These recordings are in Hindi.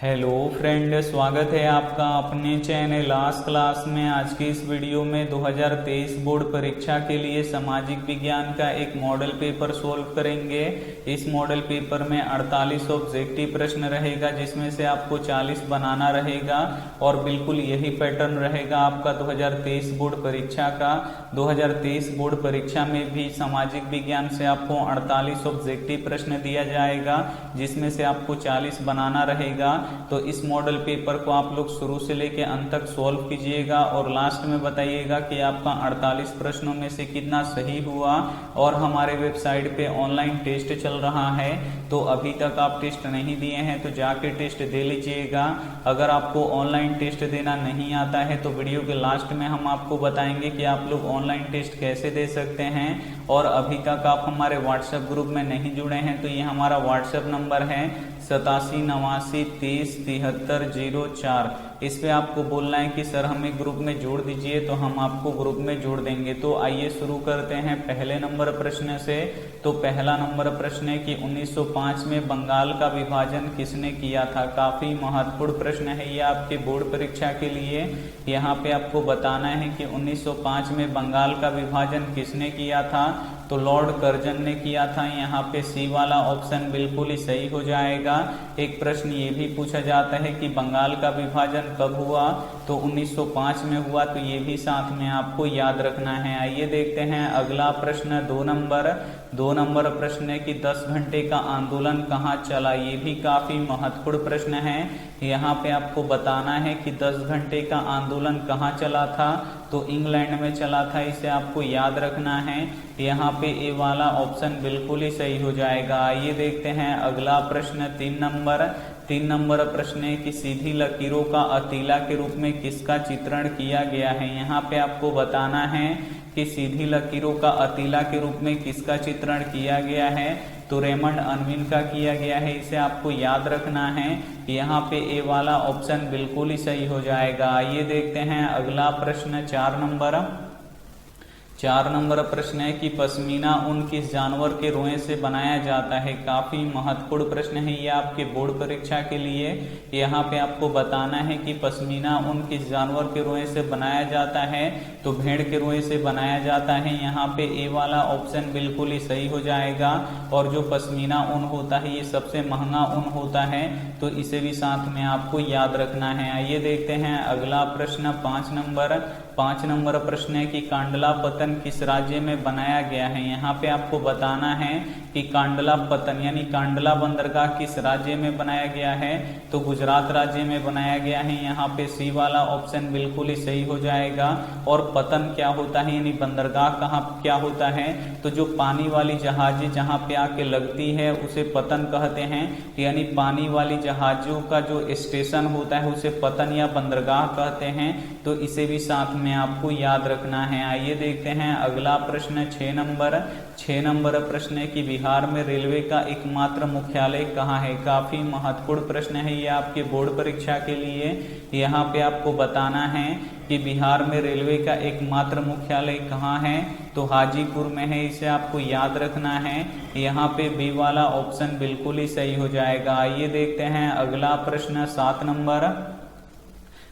हेलो फ्रेंड, स्वागत है आपका अपने चैनल आज क्लास में। आज की इस वीडियो में 2023 बोर्ड परीक्षा के लिए सामाजिक विज्ञान का एक मॉडल पेपर सोल्व करेंगे। इस मॉडल पेपर में 48 ऑब्जेक्टिव प्रश्न रहेगा, जिसमें से आपको 40 बनाना रहेगा और बिल्कुल यही पैटर्न रहेगा आपका 2023 बोर्ड परीक्षा का। 2023 बोर्ड परीक्षा में भी सामाजिक विज्ञान से आपको 48 ऑब्जेक्टिव प्रश्न दिया जाएगा, जिसमें से आपको 40 बनाना रहेगा। तो इस मॉडल पेपर को आप लोग शुरू से लेकर अंत तक सॉल्व कीजिएगा और लास्ट में बताइएगा कि आपका 48 प्रश्नों में से कितना सही हुआ। और हमारे वेबसाइट पे ऑनलाइन टेस्ट चल रहा है, तो अभी तक आप टेस्ट नहीं दिए हैं तो जाके टेस्ट दे लीजिएगा। अगर आपको ऑनलाइन टेस्ट देना नहीं आता है तो वीडियो के लास्ट में हम आपको बताएंगे कि आप लोग ऑनलाइन टेस्ट कैसे दे सकते हैं। और अभी तक आप हमारे व्हाट्सएप ग्रुप में नहीं जुड़े हैं तो ये हमारा व्हाट्सएप नंबर है 8789307304। इस पे आपको बोलना है कि सर हमें ग्रुप में जोड़ दीजिए, तो हम आपको ग्रुप में जोड़ देंगे। तो आइए शुरू करते हैं पहले नंबर प्रश्न से। तो पहला नंबर प्रश्न है कि 1905 में बंगाल का विभाजन किसने किया था। काफी महत्वपूर्ण प्रश्न है ये आपके बोर्ड परीक्षा के लिए। यहाँ पे आपको बताना है कि 1905 में बंगाल का विभाजन किसने किया था। तो लॉर्ड कर्जन ने किया था। यहाँ पे सी वाला ऑप्शन बिल्कुल ही सही हो जाएगा। एक प्रश्न ये भी पूछा जाता है कि बंगाल का विभाजन कब हुआ, तो 1905 में हुआ, तो ये भी साथ में आपको याद रखना है। आइए देखते हैं अगला प्रश्न। दो नंबर प्रश्न है कि 10 घंटे का आंदोलन कहाँ चला। ये भी काफी महत्वपूर्ण प्रश्न है। यहाँ पे आपको बताना है कि 10 घंटे का आंदोलन कहाँ चला था। तो इंग्लैंड में चला था, इसे आपको याद रखना है। यहाँ पे ए वाला ऑप्शन बिल्कुल ही सही हो जाएगा। आइए देखते हैं अगला प्रश्न। 3 नंबर प्रश्न है कि सीधी लकीरों का अतीला के रूप में किसका चित्रण किया गया है। यहाँ पे आपको बताना है कि सीधी लकीरों का अतीला के रूप में किसका चित्रण किया गया है। तो रेमंड अनविन का किया गया है, इसे आपको याद रखना है। यहाँ पे ए वाला ऑप्शन बिल्कुल ही सही हो जाएगा। आइए देखते हैं अगला प्रश्न। 4 नंबर प्रश्न है कि पश्मीना ऊन किस जानवर के रोए से बनाया जाता है। काफी महत्वपूर्ण प्रश्न है ये आपके बोर्ड परीक्षा के लिए। यहाँ पे आपको बताना है कि पश्मीना ऊन किस जानवर के रोए से बनाया जाता है। तो भेड़ के रोए से बनाया जाता है। यहाँ पे ए वाला ऑप्शन बिल्कुल ही सही हो जाएगा। और जो पश्मीना ऊन होता है ये सबसे महंगा ऊन होता है, तो इसे भी साथ में आपको याद रखना है। आइए देखते हैं अगला प्रश्न। 5 नंबर प्रश्न है कि कांडला पतन किस राज्य में बनाया गया है। यहाँ पे आपको बताना है कि कांडला पतन यानी कांडला बंदरगाह किस राज्य में बनाया गया है। तो गुजरात राज्य में बनाया गया है। यहाँ पे सी वाला ऑप्शन बिल्कुल ही सही हो जाएगा। और पतन क्या होता है यानी बंदरगाह कहाँ क्या होता है, तो जो पानी वाली जहाजें जहाँ पे आके लगती है उसे पतन कहते हैं। यानी पानी वाली जहाजों का जो स्टेशन होता है उसे पतन या बंदरगाह कहते हैं। तो इसे भी साथ में आपको याद रखना है। आइए देखते हैं अगला प्रश्न। 6 नंबर प्रश्न है कि बिहार में रेलवे का एकमात्र मुख्यालय कहाँ है। काफी महत्वपूर्ण प्रश्न है ये आपके बोर्ड परीक्षा के लिए। यहाँ पे आपको बताना है कि बिहार में रेलवे का एकमात्र मुख्यालय कहाँ है। तो हाजीपुर में है, इसे आपको याद रखना है। यहाँ पे बी वाला ऑप्शन बिल्कुल ही सही हो जाएगा। आइए देखते हैं अगला प्रश्न।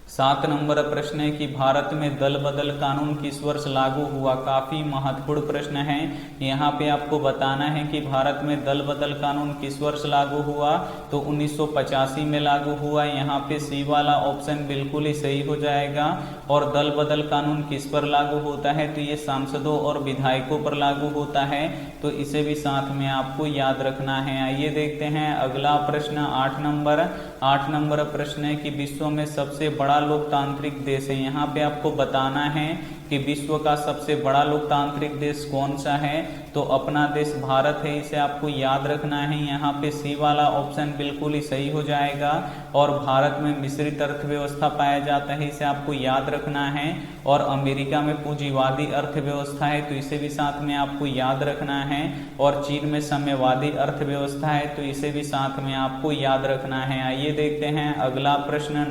7 नंबर प्रश्न है कि भारत में दल बदल कानून किस वर्ष लागू हुआ। काफी महत्वपूर्ण प्रश्न है। यहाँ पे आपको बताना है कि भारत में दल बदल कानून किस वर्ष लागू हुआ। तो 1985 में लागू हुआ। यहाँ पे सी वाला ऑप्शन बिल्कुल ही सही हो जाएगा। और दल बदल कानून किस पर लागू होता है, तो ये सांसदों और विधायकों पर लागू होता है। तो इसे भी साथ में आपको याद रखना है। आइए देखते हैं अगला प्रश्न। 8 नंबर प्रश्न है कि विश्व में सबसे बड़ा लोकतांत्रिक देश है। यहाँ पे आपको बताना है कि विश्व का सबसे बड़ा लोकतांत्रिक देश कौन सा है। तो अपना देश भारत है, इसे आपको याद रखना है। यहाँ पे सी वाला ऑप्शन बिल्कुल ही सही हो जाएगा। और भारत में मिश्रित अर्थव्यवस्था पाया जाता है, इसे आपको याद रखना है। और अमेरिका में पूंजीवादी अर्थव्यवस्था है, तो इसे भी साथ में आपको याद रखना है। और चीन में साम्यवादी अर्थव्यवस्था है, तो इसे भी साथ में आपको याद रखना है। आइए देखते हैं अगला प्रश्न।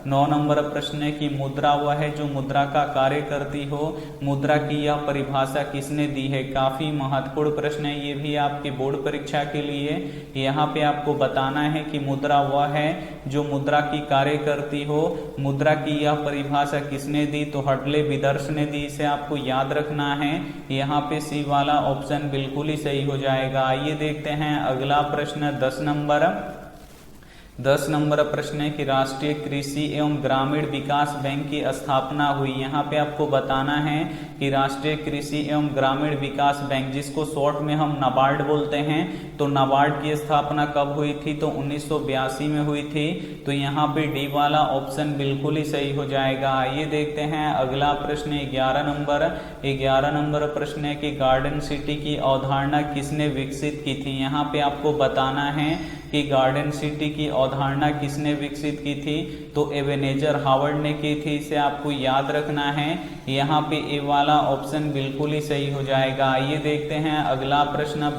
9 नंबर प्रश्न है कि मुद्रा वह है जो मुद्रा का कार्य कार्य करती हो, मुद्रा की यह परिभाषा किसने दी है। काफी महत्वपूर्ण प्रश्न है ये भी आपके बोर्ड परीक्षा के लिए। यहाँ पे आपको बताना है कि मुद्रा वह है जो मुद्रा की कार्य करती हो, मुद्रा की यह परिभाषा किसने दी, तो हडले विदर्श ने दी, इसे आपको याद रखना है। यहाँ पे सी वाला ऑप्शन बिल्कुल ही सही हो जाएगा। आइए देखते हैं अगला प्रश्न 10 नंबर प्रश्न है कि राष्ट्रीय कृषि एवं ग्रामीण विकास बैंक की स्थापना हुई। यहाँ पे आपको बताना है कि राष्ट्रीय कृषि एवं ग्रामीण विकास बैंक, जिसको शॉर्ट में हम नाबार्ड बोलते हैं, तो नाबार्ड की स्थापना कब हुई थी, तो 1982 में हुई थी। तो यहाँ पे डी वाला ऑप्शन बिल्कुल ही सही हो जाएगा। आइए देखते हैं अगला प्रश्न 11 नंबर प्रश्न है कि गार्डन सिटी की अवधारणा किसने विकसित की थी। यहाँ पे आपको बताना है कि गार्डन सिटी की अवधारणा किसने विकसित की थी, तो एबेनेजर हावर्ड ने की थी, इसे आपको याद रखना है। यहाँ पे ए वाला ऑप्शन बिल्कुल ही सही हो जाएगा। आइए देखते हैं अगला प्रश्न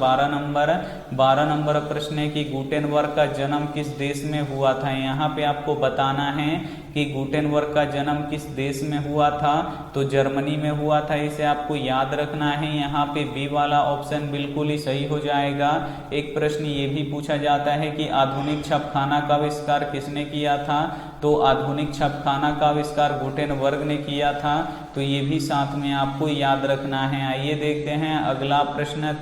12 नंबर प्रश्न है कि गुटेनबर्ग का जन्म किस देश में हुआ था। यहाँ पे आपको बताना है कि गुटेनबर्ग का जन्म किस देश में हुआ था, तो जर्मनी में हुआ था, इसे आपको याद रखना है। यहाँ पे बी वाला ऑप्शन बिल्कुल ही सही हो जाएगा। एक प्रश्न ये भी पूछा जाता है कि आधुनिक छपखाना का आविष्कार किसने किया था, तो आधुनिक छपखाना का आविष्कार गुटेनबर्ग ने किया था, तो ये भी साथ में आपको याद रखना है। आइए देखते हैं अगला प्रश्न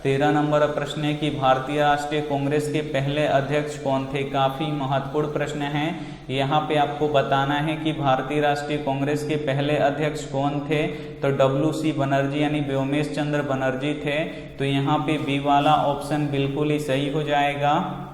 13 नंबर प्रश्न है कि भारतीय राष्ट्रीय कांग्रेस के पहले अध्यक्ष कौन थे। काफी महत्वपूर्ण प्रश्न है। यहाँ पे आपको बताना है कि भारतीय राष्ट्रीय कांग्रेस के पहले अध्यक्ष कौन थे, तो WC बनर्जी यानी व्योमेश चंद्र बनर्जी थे। तो यहाँ पे बी वाला ऑप्शन बिल्कुल ही सही हो जाएगा।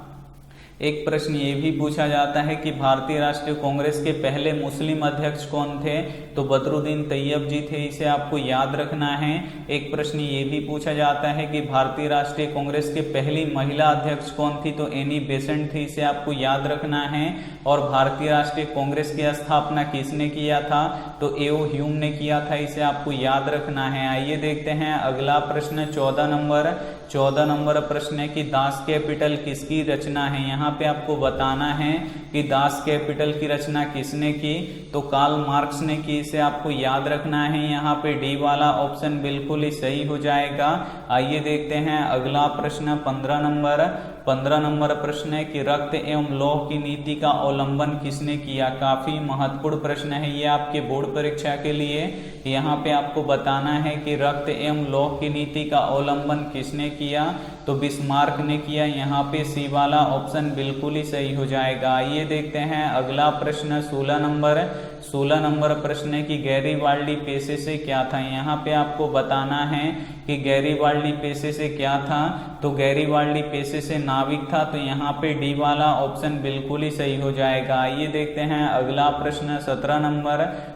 एक प्रश्न ये भी पूछा जाता है कि भारतीय राष्ट्रीय कांग्रेस के पहले मुस्लिम अध्यक्ष कौन थे, तो बदरुद्दीन तैयब जी थे, इसे आपको याद रखना है। एक प्रश्न ये भी पूछा जाता है कि भारतीय राष्ट्रीय कांग्रेस के पहली महिला अध्यक्ष कौन थी, तो एनी बेसेंट थी, इसे आपको याद रखना है। और भारतीय राष्ट्रीय कांग्रेस की स्थापना किसने किया था, तो एओ ह्यूम ने किया था, इसे आपको याद रखना है। आइए देखते हैं अगला प्रश्न 14 नंबर प्रश्न है कि दास कैपिटल किसकी रचना है। यहाँ पे आपको बताना है कि दास कैपिटल की रचना किसने की, तो कार्ल मार्क्स ने की, इसे आपको याद रखना है। यहाँ पे डी वाला ऑप्शन बिल्कुल ही सही हो जाएगा। आइए देखते हैं अगला प्रश्न 15 नंबर प्रश्न है कि रक्त एवं लौह की नीति का अवलंबन किसने किया। काफी महत्वपूर्ण प्रश्न है ये आपके बोर्ड परीक्षा के लिए। यहाँ पे आपको बताना है कि रक्त एवं लौह की नीति का अवलंबन किसने किया, तो बिस्मार्क ने किया। यहाँ पे सी वाला ऑप्शन बिल्कुल ही सही हो जाएगा। आइए देखते हैं अगला प्रश्न 16 नंबर प्रश्न है कि गैरीबाल्डी पेशे से क्या था। यहाँ पे आपको बताना है कि गैरीबाल्डी पेशे से क्या था, तो गैरीबाल्डी पेशे से नाविक था, तो यहाँ पे डी वाला ऑप्शन बिल्कुल ही सही हो जाएगा। आइए देखते हैं अगला प्रश्न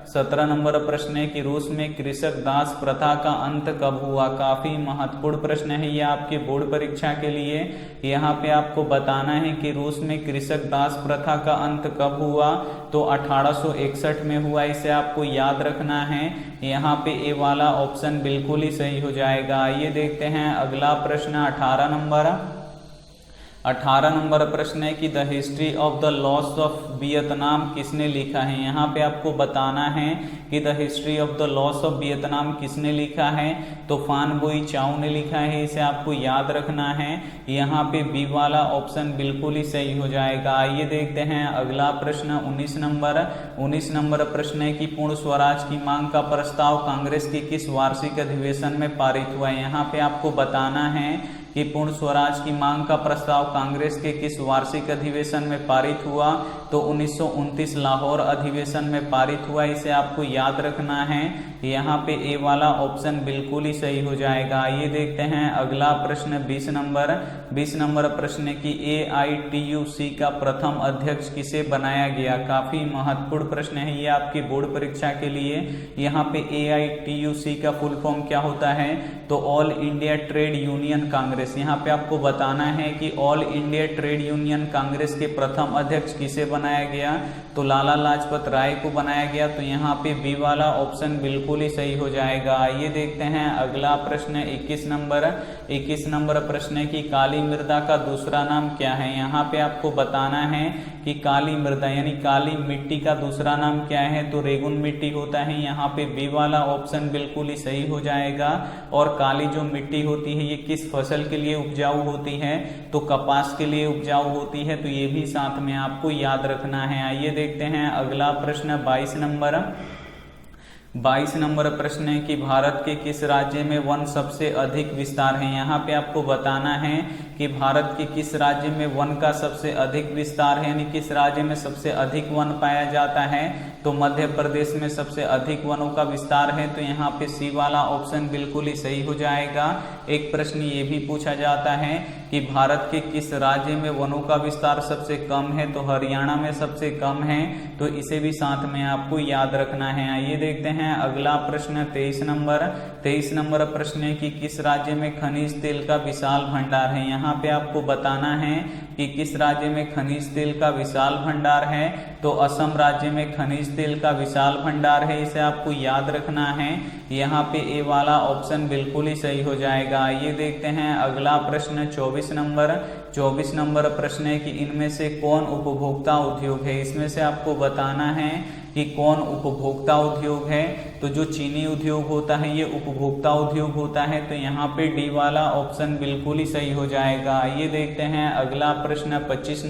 17 नंबर प्रश्न है कि रूस में कृषक दास प्रथा का अंत कब हुआ। काफी महत्वपूर्ण प्रश्न है ये आपके बोर्ड परीक्षा के लिए। यहाँ पे आपको बताना है कि रूस में कृषक दास प्रथा का अंत कब हुआ, तो 1861 में हुआ, इसे आपको याद रखना है। यहाँ पे ए वाला ऑप्शन बिल्कुल ही सही हो जाएगा। आइए देखते हैं अगला प्रश्न 18 नंबर प्रश्न है कि the history of the loss of Vietnam किसने लिखा है। यहाँ पे आपको बताना है कि the history of the loss of Vietnam किसने लिखा है, तो फान बोई चाउ ने लिखा है, इसे आपको याद रखना है। यहाँ पे बी वाला ऑप्शन बिल्कुल ही सही हो जाएगा। आइए देखते हैं अगला प्रश्न 19 नंबर प्रश्न है कि पूर्ण स्वराज की मांग का प्रस्ताव कांग्रेस के किस वार्षिक अधिवेशन में पारित हुआ है। यहाँ पे आपको बताना है कि पूर्ण स्वराज की मांग का प्रस्ताव कांग्रेस के किस वार्षिक अधिवेशन में पारित हुआ, तो 1929 लाहौर अधिवेशन में पारित हुआ, इसे आपको याद रखना है। यहाँ पे ए वाला ऑप्शन बिल्कुल ही सही हो जाएगा। आइए देखते हैं अगला प्रश्न 20 नंबर प्रश्न है कि AITUC का प्रथम अध्यक्ष किसे बनाया गया। काफी महत्वपूर्ण प्रश्न है ये आपके बोर्ड परीक्षा के लिए। यहाँ पे AITUC का फुल फॉर्म क्या होता है, तो all India trade union Congress, Congress. यहाँ पे आपको बताना है कि all India trade union Congress के प्रथम अध्यक्ष किसे बनाया गया, तो लाला लाजपत राय को बनाया गया। तो यहाँ पे बी वाला ऑप्शन बिल्कुल ही सही हो जाएगा। आइए देखते हैं अगला प्रश्न 21 नंबर प्रश्न है कि काली मृदा का दूसरा नाम क्या है। यहाँ पे आपको बताना है कि काली मृदा यानी काली मिट्टी का दूसरा नाम क्या है, तो रेगुन मिट्टी होता है। यहाँ पे बी वाला ऑप्शन बिल्कुल ही सही हो जाएगा। और काली जो मिट्टी होती है ये किस फसल के लिए उपजाऊ होती है, तो कपास के लिए उपजाऊ होती है। तो ये भी साथ में आपको याद रखना है। आइए देखते हैं अगला प्रश्न 22 नंबर प्रश्न है कि भारत के किस राज्य में वन सबसे अधिक विस्तार है। यहाँ पे आपको बताना है कि भारत के किस राज्य में वन का सबसे अधिक विस्तार है, यानी किस राज्य में सबसे अधिक वन पाया जाता है। तो मध्य प्रदेश में सबसे अधिक वनों का विस्तार है। तो यहाँ पे सी वाला ऑप्शन बिल्कुल ही सही हो जाएगा। एक प्रश्न ये भी पूछा जाता है कि भारत के किस राज्य में वनों का विस्तार सबसे कम है, तो हरियाणा में सबसे कम है। तो इसे भी साथ में आपको याद रखना है। आइए देखते हैं अगला प्रश्न 23 नंबर प्रश्न है कि किस राज्य में खनिज तेल का विशाल भंडार है। यहाँ पे आपको बताना है कि किस राज्य में खनिज तेल का विशाल भंडार है, तो असम राज्य में खनिज तेल का विशाल भंडार है। इसे आपको याद रखना है। यहाँ पे ए वाला ऑप्शन बिल्कुल ही सही हो जाएगा। आइए देखते हैं अगला प्रश्न 24 नंबर प्रश्न है कि इनमें से कौन उपभोक्ता उद्योग है। इसमें से आपको बताना है कि कौन उपभोक्ता उद्योग है। तो जो चीनी उद्योग होता है ये उपभोक्ता उद्योग होता है। तो यहाँ पे डी वाला ऑप्शन बिल्कुल ही सही हो जाएगा। आइए देखते हैं अगला प्रश्न 25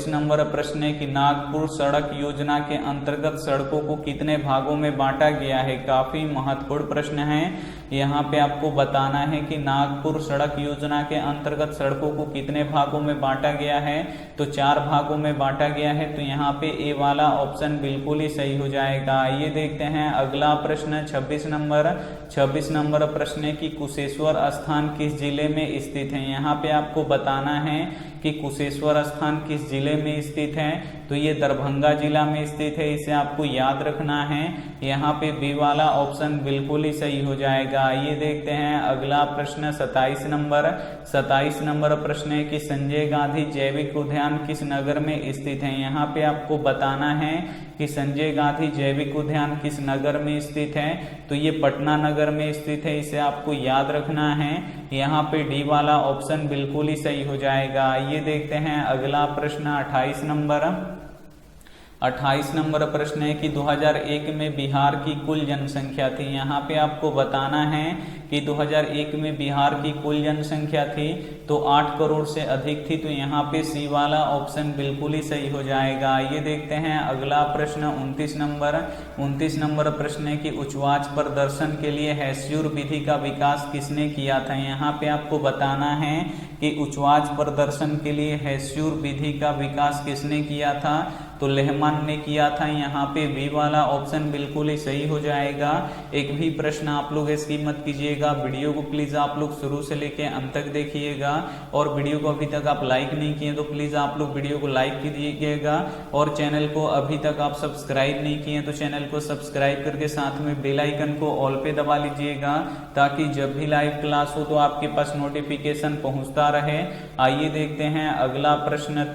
नंबर प्रश्न है कि नागपुर सड़क योजना के अंतर्गत सड़कों को कितने भागों में बांटा गया है। काफी महत्वपूर्ण प्रश्न है। यहाँ पे आपको बताना है कि नागपुर सड़क योजना के अंतर्गत सड़कों को कितने भागों में बांटा गया है, तो 4 भागों में बांटा गया है। तो यहाँ पे ए वाला ऑप्शन बिल्कुल ही सही हो जाएगा। आइए देखते हैं अगला प्रश्न 26 नंबर प्रश्न है कि कुशेश्वर स्थान किस जिले में स्थित है। यहाँ पे आपको बताना है कि कुशेश्वर स्थान किस जिले में स्थित है, तो ये दरभंगा जिला में स्थित है। इसे आपको याद रखना है। यहाँ पे बी वाला ऑप्शन बिल्कुल ही सही हो जाएगा। आइए देखते हैं अगला प्रश्न 27 नंबर प्रश्न है कि संजय गांधी जैविक उद्यान किस नगर में स्थित है। यहाँ पे आपको बताना है कि संजय गांधी जैविक उद्यान किस नगर में स्थित है, तो ये पटना नगर में स्थित है। इसे आपको याद रखना है। यहाँ पे डी वाला ऑप्शन बिल्कुल ही सही हो जाएगा। आइए देखते हैं अगला प्रश्न 28 नंबर प्रश्न है कि 2001 में बिहार की कुल जनसंख्या थी। यहाँ पे आपको बताना है कि 2001 में बिहार की कुल जनसंख्या थी तो 8 करोड़ से अधिक थी। तो यहाँ पे सी वाला ऑप्शन बिल्कुल ही सही हो जाएगा। आइए देखते हैं अगला प्रश्न 29 नंबर प्रश्न है कि उच्चवाच प्रदर्शन के लिए हैस्यूर विधि का विकास किसने किया था। यहाँ पे आपको बताना है कि उच्चवाच प्रदर्शन के लिए हैस्यूर विधि का विकास किसने किया था, तो लेहमन ने किया था। यहाँ पे बी वाला ऑप्शन बिल्कुल ही सही हो जाएगा। एक भी प्रश्न आप लोग इसकी मत कीजिएगा। वीडियो को प्लीज आप लोग शुरू से लेके अंत तक देखिएगा। और वीडियो को अभी तक आप लाइक नहीं किए तो प्लीज आप लोग वीडियो को लाइक कीजिएगा। और चैनल को अभी तक आप सब्सक्राइब नहीं किए तो चैनल को सब्सक्राइब करके साथ में बेल आइकन को ऑल पे दबा लीजिएगा, ताकि जब भी लाइव क्लास हो तो आपके पास नोटिफिकेशन पहुंचता रहे। आइए देखते हैं अगला प्रश्न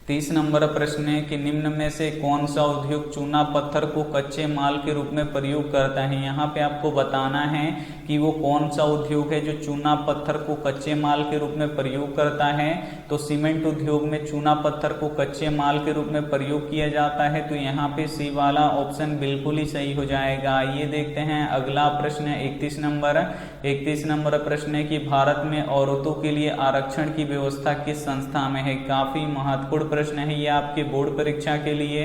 30 नंबर प्रश्न है कि निम्न में से कौन सा उद्योग चूना पत्थर को कच्चे माल के रूप में प्रयोग करता है। यहाँ पे आपको बताना है कि वो कौन सा उद्योग है जो चूना पत्थर को कच्चे माल के रूप में प्रयोग करता है। तो सीमेंट उद्योग में चूना पत्थर को कच्चे माल के रूप में प्रयोग किया जाता है। तो यहाँ पे सी वाला ऑप्शन बिल्कुल ही सही हो जाएगा। आइए देखते हैं अगला प्रश्न 31 नंबर प्रश्न है कि भारत में औरतों के लिए आरक्षण की व्यवस्था किस संस्था में है। काफी महत्वपूर्ण प्रश्न है ये आपके बोर्ड परीक्षा के लिए।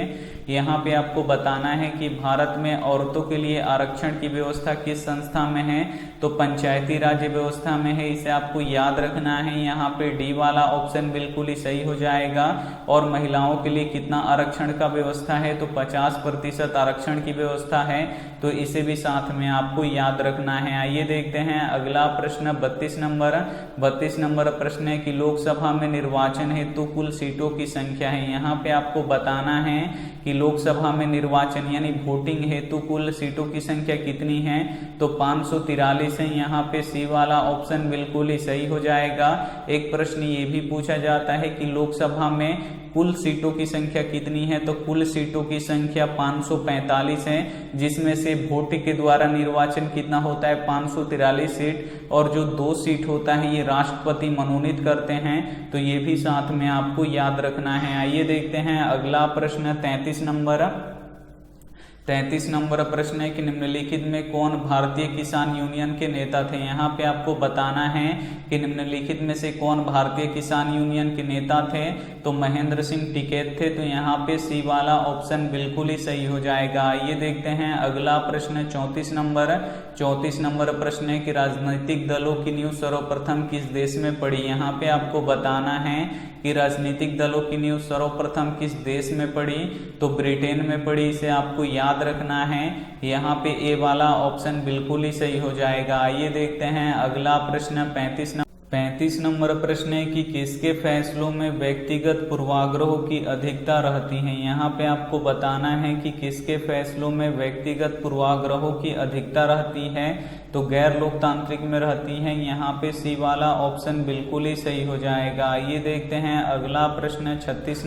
यहाँ पे आपको बताना है कि भारत में औरतों के लिए आरक्षण की व्यवस्था किस संस्था में है, तो पंचायती राज व्यवस्था में है। इसे आपको याद रखना है। यहाँ पे डी वाला ऑप्शन बिल्कुल ही सही हो जाएगा। और महिलाओं के लिए कितना आरक्षण का व्यवस्था है, तो 50% आरक्षण की व्यवस्था है। तो इसे भी साथ में आपको याद रखना है। आइए देखते हैं अगला प्रश्न 32 नंबर प्रश्न है कि लोकसभा में निर्वाचन हेतु कुल सीटों की संख्या है। यहाँ पे आपको बताना है कि लोकसभा में निर्वाचन यानी वोटिंग हेतु कुल सीटों की संख्या कितनी है, तो 543 है। यहाँ पे सी वाला ऑप्शन बिल्कुल ही सही हो जाएगा। एक प्रश्न ये भी पूछा जाता है कि लोकसभा में कुल सीटों की संख्या कितनी है, तो कुल सीटों की संख्या 545 है, जिसमें से वोट के द्वारा निर्वाचन कितना होता है 543 सीट, और जो 2 सीट होता है ये राष्ट्रपति मनोनीत करते हैं, तो ये भी साथ में आपको याद रखना है। आइए देखते हैं अगला प्रश्न 33 नंबर प्रश्न है कि निम्नलिखित में कौन भारतीय किसान यूनियन के नेता थे। यहाँ पे आपको बताना है कि निम्नलिखित में से कौन भारतीय किसान यूनियन के नेता थे, तो महेंद्र सिंह टिकैत थे। तो यहाँ पे सी वाला ऑप्शन बिल्कुल ही सही हो जाएगा। आइए देखते हैं अगला प्रश्न 34 नंबर प्रश्न है कि राजनीतिक दलों की नींव सर्वप्रथम किस देश में पड़ी। यहाँ पे आपको बताना है कि राजनीतिक दलों की नींव सर्वप्रथम किस देश में पड़ी, तो ब्रिटेन में पड़ी। इसे आपको याद रखना है। यहाँ पे ए वाला ऑप्शन बिल्कुल ही सही हो जाएगा। आइए देखते हैं अगला प्रश्न 35 नंबर प्रश्न है कि किसके फैसलों में व्यक्तिगत पूर्वाग्रहों की अधिकता रहती है। यहाँ पे आपको बताना है कि किसके फैसलों में व्यक्तिगत पूर्वाग्रहों की अधिकता रहती है, तो गैर लोकतांत्रिक में रहती है। यहाँ पे सी वाला ऑप्शन बिल्कुल ही सही हो जाएगा। ये देखते हैं अगला प्रश्न 36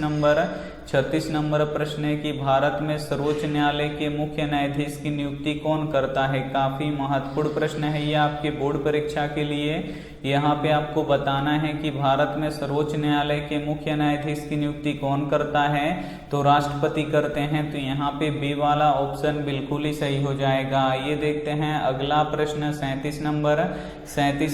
नंबर प्रश्न है कि भारत में सर्वोच्च न्यायालय के मुख्य न्यायाधीश की नियुक्ति कौन करता है। काफी महत्वपूर्ण प्रश्न है ये आपके बोर्ड परीक्षा के लिए। यहाँ पे आपको बताना है कि भारत में सर्वोच्च न्यायालय के मुख्य न्यायाधीश की नियुक्ति कौन करता है, तो राष्ट्रपति करते हैं। तो यहाँ पे बी वाला ऑप्शन बिल्कुल ही सही हो जाएगा। ये देखते हैं अगला प्रश्न 37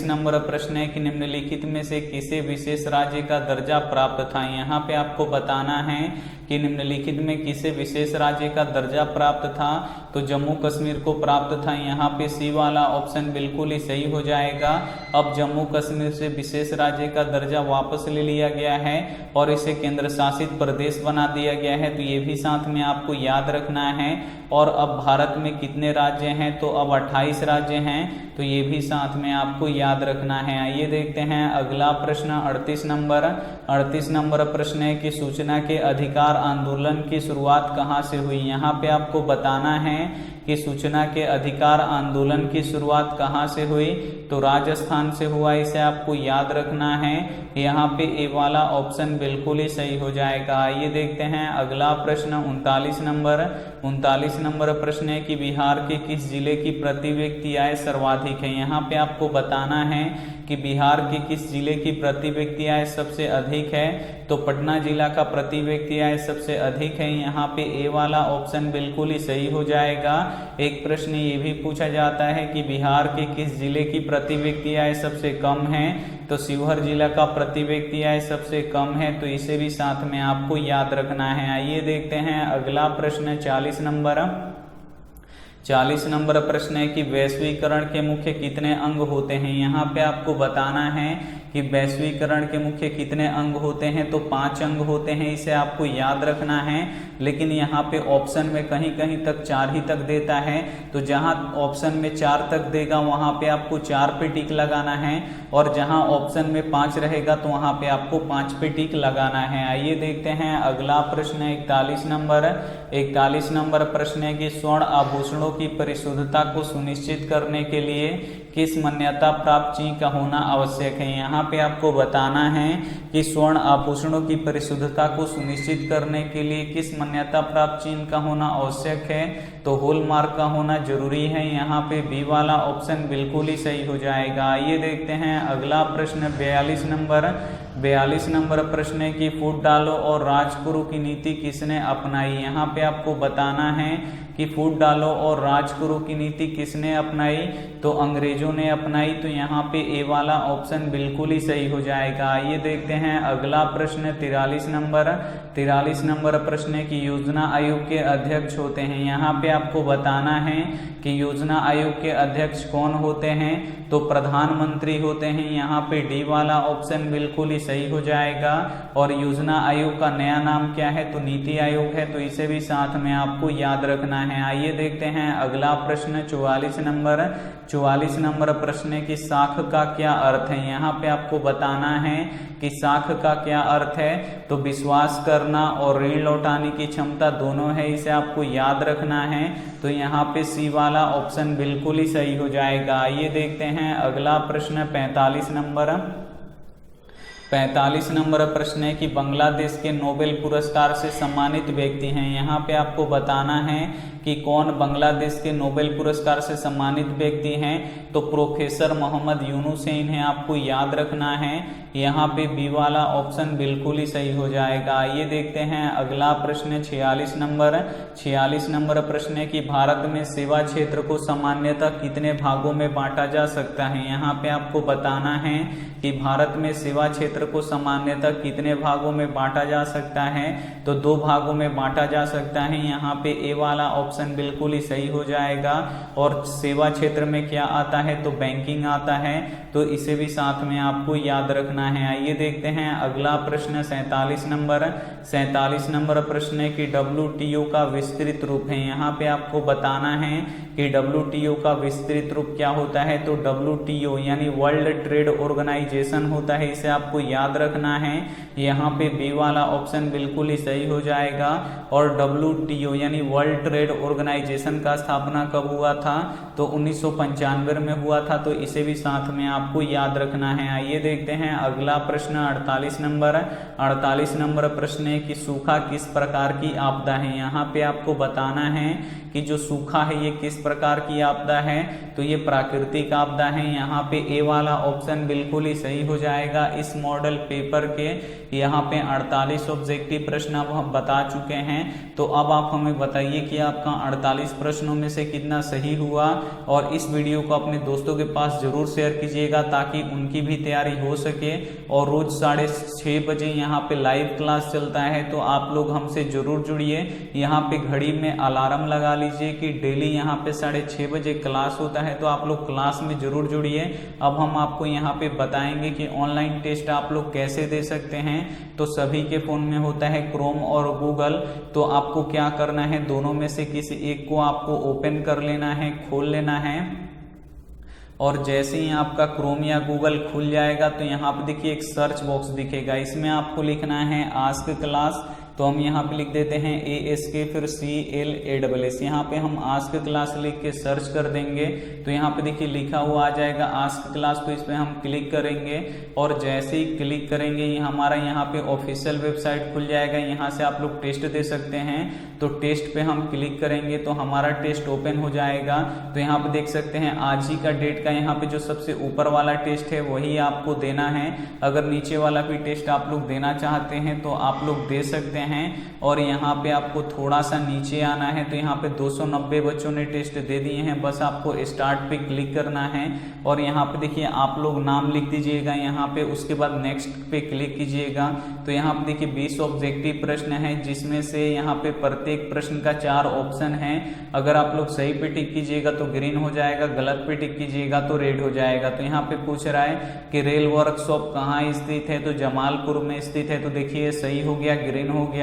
नंबर प्रश्न है कि निम्नलिखित में से किसे विशेष राज्य का दर्जा प्राप्त था। यहाँ पे आपको बताना है कि निम्नलिखित में किसे विशेष राज्य का दर्जा प्राप्त था, तो जम्मू कश्मीर को प्राप्त था। यहाँ पे सी वाला ऑप्शन बिल्कुल ही सही हो जाएगा। अब जम्मू कश्मीर से विशेष राज्य का दर्जा वापस ले लिया गया है और इसे केंद्र शासित प्रदेश बना दिया गया है, तो ये भी साथ में आपको याद रखना है। और अब भारत में कितने राज्य हैं, तो अब 28 राज्य हैं, तो ये भी साथ में आपको याद रखना है। आइए देखते हैं अगला प्रश्न 38 नंबर प्रश्न है कि सूचना के अधिकार आंदोलन की शुरुआत कहाँ से हुई। यहाँ पे आपको बताना है कि सूचना के अधिकार आंदोलन की शुरुआत कहाँ से हुई, तो राजस्थान से हुआ। इसे आपको याद रखना है। यहाँ पे ए वाला ऑप्शन बिल्कुल ही सही हो जाएगा। आइए देखते हैं अगला प्रश्न 39 नंबर प्रश्न है कि बिहार के किस जिले की प्रति व्यक्ति आय सर्वाधिक है। यहाँ पे आपको बताना है कि बिहार के किस जिले की प्रति व्यक्ति आय सबसे अधिक है, तो पटना जिला का प्रति व्यक्ति आय सबसे अधिक है। यहाँ पे ए वाला ऑप्शन बिल्कुल ही सही हो जाएगा। एक प्रश्न ये भी पूछा जाता है कि बिहार के किस जिले की प्रति व्यक्ति आय सबसे कम है, तो शिवहर जिला का प्रति व्यक्ति आय सबसे कम है, तो इसे भी साथ में आपको याद रखना है। आइए देखते हैं अगला प्रश्न 40 नंबर प्रश्न है कि वैश्वीकरण के मुख्य कितने अंग होते हैं। यहाँ पे आपको बताना है कि वैश्वीकरण के मुख्य कितने अंग होते हैं, तो 5 अंग होते हैं। इसे आपको याद रखना है। लेकिन यहाँ पे ऑप्शन में कहीं कहीं तक 4 ही तक देता है, तो जहाँ ऑप्शन में 4 तक देगा वहाँ पे आपको 4 पे टिक लगाना है, और जहाँ ऑप्शन में 5 रहेगा तो वहाँ पे आपको 5 पे टिक लगाना है। आइए देखते हैं अगला प्रश्न 41 नंबर प्रश्न है कि स्वर्ण आभूषणों की परिशुद्धता को सुनिश्चित करने के लिए किस मान्यता प्राप्त चिन्ह का होना आवश्यक है। यहाँ पे आपको बताना है कि स्वर्ण आभूषणों की परिशुद्धता को सुनिश्चित करने के लिए किस मान्यता प्राप्त चिन्ह का होना आवश्यक है, तो हॉलमार्क का होना जरूरी है। यहाँ पे बी वाला ऑप्शन बिल्कुल ही सही हो जाएगा। आइए देखते हैं अगला प्रश्न 42 नंबर प्रश्न है कि फूट डालो और राज करो की नीति किसने अपनाई। यहाँ पे आपको बताना है कि फूट डालो और राज करो की नीति किसने अपनाई, तो अंग्रेजों ने अपनाई। तो यहाँ पे ए वाला ऑप्शन बिल्कुल ही सही हो जाएगा। आइए देखते हैं अगला प्रश्न 43 नंबर प्रश्न है कि योजना आयोग के अध्यक्ष होते हैं। यहाँ पे आपको बताना है कि योजना आयोग के अध्यक्ष कौन होते हैं, तो प्रधानमंत्री होते हैं। यहाँ पे डी वाला ऑप्शन बिल्कुल ही सही हो जाएगा। और योजना आयोग का नया नाम क्या है, तो नीति आयोग है, तो इसे भी साथ में आपको याद रखना है। आइए देखते हैं अगला प्रश्न 44 नंबर। 44 नंबर प्रश्न है कि साख का क्या अर्थ है। यहाँ पे आपको बताना है कि साख का क्या अर्थ है। तो विश्वास करना और ऋण लौटाने की क्षमता दोनों है, इसे आपको याद रखना है। तो यहाँ पे सी वाला ऑप्शन बिल्कुल ही सही हो जाएगा। आइए देखते हैं अगला प्रश्न 45 नंबर। 45 नंबर प्रश्न है कि बांग्लादेश के नोबेल पुरस्कार से सम्मानित व्यक्ति हैं। यहाँ पे आपको बताना है कि कौन बांग्लादेश के नोबेल पुरस्कार से सम्मानित व्यक्ति हैं। तो प्रोफेसर मोहम्मद यूनुस है, इन्हें आपको याद रखना है। यहाँ पे बी वाला ऑप्शन बिल्कुल ही सही हो जाएगा। आइए देखते हैं अगला प्रश्न 46 नंबर। 46 नंबर प्रश्न है कि भारत में सेवा क्षेत्र को सामान्यतः कितने भागों में बांटा जा सकता है। यहाँ पे आपको बताना है कि भारत में सेवा क्षेत्र को सामान्यतः कितने भागों में बांटा जा सकता है। तो 2 भागों में बांटा जा सकता है। यहाँ पे ए वाला ऑप्शन बिल्कुल ही सही हो जाएगा। और सेवा क्षेत्र में क्या आता है, तो बैंकिंग आता है। तो इसे भी साथ में आपको याद रखना है। आइए देखते हैं अगला प्रश्न 47 नंबर। 47 नंबर प्रश्न है कि WTO का विस्तृत रूप है। यहाँ पे आपको बताना है कि WTO का विस्तृत रूप क्या होता है। तो WTO यानी वर्ल्ड ट्रेड ऑर्गेनाइजेशन होता है, इसे आपको याद रखना है। यहाँ पे बी वाला ऑप्शन बिल्कुल ही सही हो जाएगा। और WTO यानी वर्ल्ड ट्रेड ऑर्गेनाइजेशन का स्थापना कब हुआ था, तो 1995 में हुआ था। तो इसे भी साथ में आपको याद रखना है। आइए देखते हैं अगला प्रश्न 48 नंबर। 48 नंबर प्रश्न है कि सूखा किस प्रकार की आपदा है। यहाँ पे आपको बताना है कि जो सूखा है ये किस प्रकार की आपदा है। तो ये प्राकृतिक आपदा है। यहाँ पे ए वाला ऑप्शन बिल्कुल ही सही हो जाएगा। इस मॉडल पेपर के यहाँ पे 48 ऑब्जेक्टिव प्रश्न अब हम बता चुके हैं। तो अब आप हमें बताइए कि आपका 48 प्रश्नों में से कितना सही हुआ। और इस वीडियो को अपने दोस्तों के पास जरूर शेयर कीजिएगा ताकि उनकी भी तैयारी हो सके। और रोज 6:30 बजे यहाँ पे लाइव क्लास चलता है, तो आप लोग हमसे जरूर जुड़िए। यहाँ पे घड़ी में अलार्म लगा लीजिए कि डेली यहाँ पे 6:30 बजे क्लास होता है, तो आप लोग क्लास में जरूर जुड़िए। अब हम आपको यहाँ पे बताएंगे कि ऑनलाइन टेस्ट आप लोग कैसे दे सकते हैं। तो सभी के फोन में होता है क्रोम और गूगल। तो आपको क्या करना है, दोनों में से किसी एक को आपको ओपन कर लेना है, खोल लेना है। और जैसे ही आपका क्रोम या गूगल खुल जाएगा तो यहाँ पे देखिए एक सर्च बॉक्स दिखेगा, इसमें आपको लिखना है आस्क क्लास। तो हम यहाँ पे लिख देते हैं ASK फिर CLASS। यहाँ पे हम आस्क क्लास लिख के सर्च कर देंगे तो यहाँ पे देखिए लिखा हुआ आ जाएगा आस्क क्लास। तो इस पे हम क्लिक करेंगे और जैसे ही क्लिक करेंगे ये हमारा यहाँ पे ऑफिशियल वेबसाइट खुल जाएगा। यहाँ से आप लोग टेस्ट दे सकते हैं। तो टेस्ट पे हम क्लिक करेंगे तो हमारा टेस्ट ओपन हो जाएगा। तो यहाँ पे देख सकते हैं आज ही का डेट का यहाँ पे जो सबसे ऊपर वाला टेस्ट है वही आपको देना है। अगर नीचे वाला भी टेस्ट आप लोग देना चाहते हैं तो आप लोग दे सकते हैं। और यहाँ पे आपको थोड़ा सा नीचे आना है तो यहाँ पे 290 बच्चों ने टेस्ट दे दिए हैं। बस आपको स्टार्ट पे क्लिक करना है और यहाँ पे देखिए आप लोग नाम लिख दीजिएगा यहाँ पे, उसके बाद नेक्स्ट पे क्लिक कीजिएगा। तो यहाँ पे देखिए 20 ऑब्जेक्टिव प्रश्न है जिसमें से यहाँ पे प्रत्येक प्रश्न का 4 ऑप्शन है। अगर आप लोग सही पे टिक कीजिएगा तो ग्रीन हो जाएगा, गलत पे टिक कीजिएगा तो रेड हो जाएगा। तो यहाँ पे पूछ रहा है कि रेल वर्कशॉप कहाँ स्थित है, तो जमालपुर में स्थित है। तो देखिए सही हो गया, ग्रीन हो गया।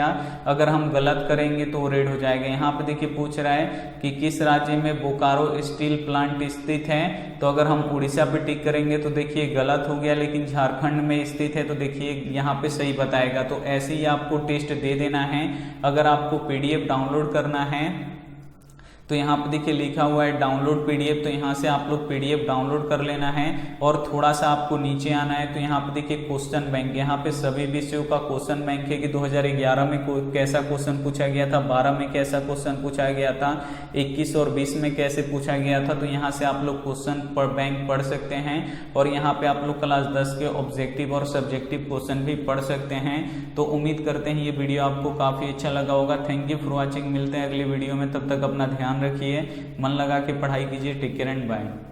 अगर हम गलत करेंगे तो रेड हो जाएगा। यहाँ पे देखिए पूछ रहा है कि किस राज्य में बोकारो स्टील प्लांट स्थित है। तो अगर हम उड़ीसा पे टिक करेंगे तो देखिए गलत हो गया, लेकिन झारखंड में स्थित है। तो देखिए यहाँ पे सही बताएगा। तो ऐसे ही आपको टेस्ट दे देना है। अगर आपको PDF डाउनलोड करना है तो यहाँ पे देखिए लिखा हुआ है डाउनलोड PDF। तो यहाँ से आप लोग PDF डाउनलोड कर लेना है। और थोड़ा सा आपको नीचे आना है तो यहाँ पे देखिए क्वेश्चन बैंक, यहाँ पे सभी विषयों का क्वेश्चन बैंक है कि 2011 में कैसा क्वेश्चन पूछा गया था, 12 में कैसा क्वेश्चन पूछा गया था, 21 और 20 में कैसे पूछा गया था। तो यहाँ से आप लोग क्वेश्चन बैंक पढ़ सकते हैं। और यहाँ पे आप लोग क्लास 10 के ऑब्जेक्टिव और सब्जेक्टिव क्वेश्चन भी पढ़ सकते हैं। तो उम्मीद करते हैं ये वीडियो आपको काफी अच्छा लगा होगा। Thank you for watching. मिलते हैं अगली वीडियो में, तब तक अपना ध्यान रखिए, मन लगा के पढ़ाई कीजिए। Take care and bye.